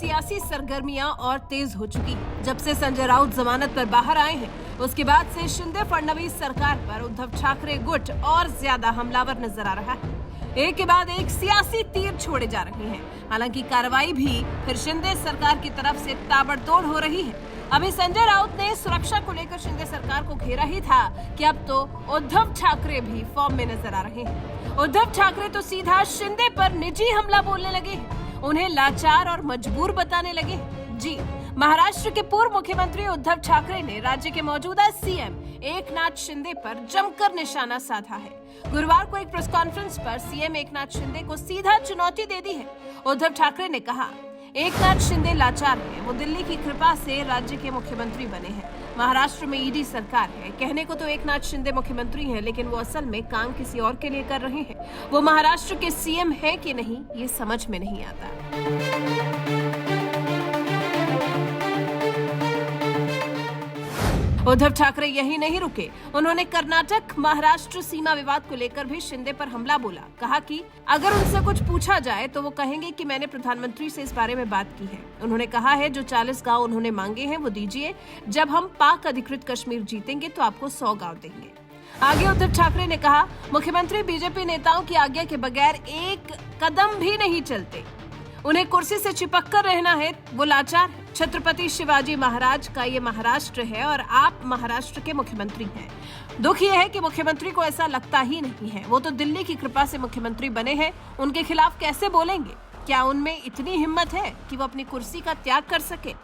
सियासी सरगर्मियां और तेज हो चुकी। जब से संजय राउत जमानत पर बाहर आए हैं, उसके बाद से शिंदे फडणवीस सरकार पर उद्धव ठाकरे गुट और ज्यादा हमलावर नजर आ रहा है। एक के बाद एक सियासी तीर छोड़े जा रहे हैं। हालांकि कार्रवाई भी फिर शिंदे सरकार की तरफ से ताबड़तोड़ हो रही है। अभी संजय राउत ने सुरक्षा को लेकर शिंदे सरकार को घेरा ही था कि अब तो उद्धव ठाकरे भी फॉर्म में नजर आ रहे हैं। उद्धव ठाकरे तो सीधा शिंदे पर निजी हमला बोलने लगे, उन्हें लाचार और मजबूर बताने लगे। जी, महाराष्ट्र के पूर्व मुख्यमंत्री उद्धव ठाकरे ने राज्य के मौजूदा सीएम एकनाथ शिंदे पर जमकर निशाना साधा है। गुरुवार को एक प्रेस कॉन्फ्रेंस पर सीएम एकनाथ शिंदे को सीधा चुनौती दे दी है। उद्धव ठाकरे ने कहा, एकनाथ शिंदे लाचार है, वो दिल्ली की कृपा से राज्य के मुख्यमंत्री बने हैं। महाराष्ट्र में ईडी सरकार है। कहने को तो एकनाथ शिंदे मुख्यमंत्री हैं, लेकिन वो असल में काम किसी और के लिए कर रहे हैं। वो महाराष्ट्र के सीएम है कि नहीं, ये समझ में नहीं आता। उद्धव ठाकरे यही नहीं रुके, उन्होंने कर्नाटक महाराष्ट्र सीमा विवाद को लेकर भी शिंदे पर हमला बोला। कहा कि अगर उनसे कुछ पूछा जाए तो वो कहेंगे कि मैंने प्रधानमंत्री से इस बारे में बात की है। उन्होंने कहा है जो 40 गांव उन्होंने मांगे हैं वो दीजिए, जब हम पाक अधिकृत कश्मीर जीतेंगे तो आपको 100 गांव देंगे। आगे उद्धव ठाकरे ने कहा, मुख्यमंत्री बीजेपी नेताओं की आज्ञा के बगैर एक कदम भी नहीं चलते, उन्हें कुर्सी से चिपक कर रहना है, वो लाचार है। छत्रपति शिवाजी महाराज का ये महाराष्ट्र है और आप महाराष्ट्र के मुख्यमंत्री हैं। दुख ये है कि मुख्यमंत्री को ऐसा लगता ही नहीं है। वो तो दिल्ली की कृपा से मुख्यमंत्री बने हैं, उनके खिलाफ कैसे बोलेंगे? क्या उनमें इतनी हिम्मत है कि वो अपनी कुर्सी का त्याग कर सके?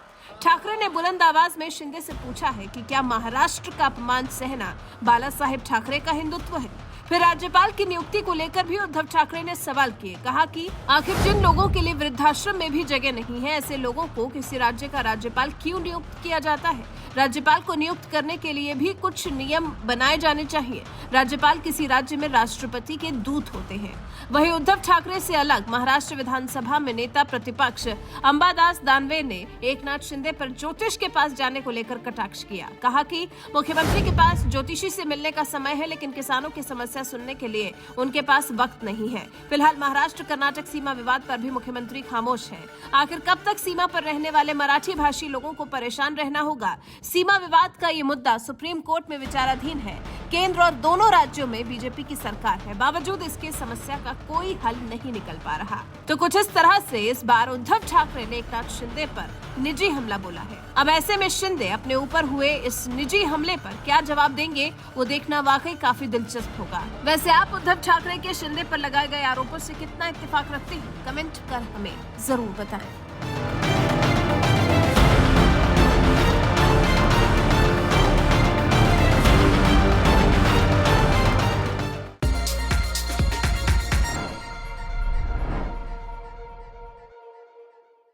ठाकरे ने बुलंद आवाज में शिंदे से पूछा है कि क्या महाराष्ट्र का अपमान सहना बाला साहेब ठाकरे का हिंदुत्व है? फिर राज्यपाल की नियुक्ति को लेकर भी उद्धव ठाकरे ने सवाल किए। कहा कि आखिर जिन लोगों के लिए वृद्धाश्रम में भी जगह नहीं है, ऐसे लोगों को किसी राज्य का राज्यपाल क्यों नियुक्त किया जाता है? राज्यपाल को नियुक्त करने के लिए भी कुछ नियम बनाए जाने चाहिए। राज्यपाल किसी राज्य में राष्ट्रपति के दूत होते हैं। वहीं उद्धव ठाकरे से अलग महाराष्ट्र विधानसभा में नेता प्रतिपक्ष अंबादास दानवे ने एकनाथ शिंदे पर ज्योतिष के पास जाने को लेकर कटाक्ष किया। कहा कि मुख्यमंत्री के पास ज्योतिषी से मिलने का समय है, लेकिन किसानों की समस्या सुनने के लिए उनके पास वक्त नहीं है। फिलहाल महाराष्ट्र कर्नाटक सीमा विवाद पर भी मुख्यमंत्री खामोश है। आखिर कब तक सीमा पर रहने वाले मराठी भाषी लोगों को परेशान रहना होगा? सीमा विवाद का ये मुद्दा सुप्रीम कोर्ट में विचाराधीन है। केंद्र और दोनों राज्यों में बीजेपी की सरकार है, बावजूद इसके समस्या का कोई हल नहीं निकल पा रहा। तो कुछ इस तरह से इस बार उद्धव ठाकरे ने एकनाथ शिंदे पर निजी हमला बोला है। अब ऐसे में शिंदे अपने ऊपर हुए इस निजी हमले पर क्या जवाब देंगे, वो देखना वाकई काफी दिलचस्प होगा। वैसे आप उद्धव ठाकरे के शिंदे पर लगाए गए आरोपों से कितना इत्तेफाक रखते हैं? कमेंट कर हमें जरूर बताएं।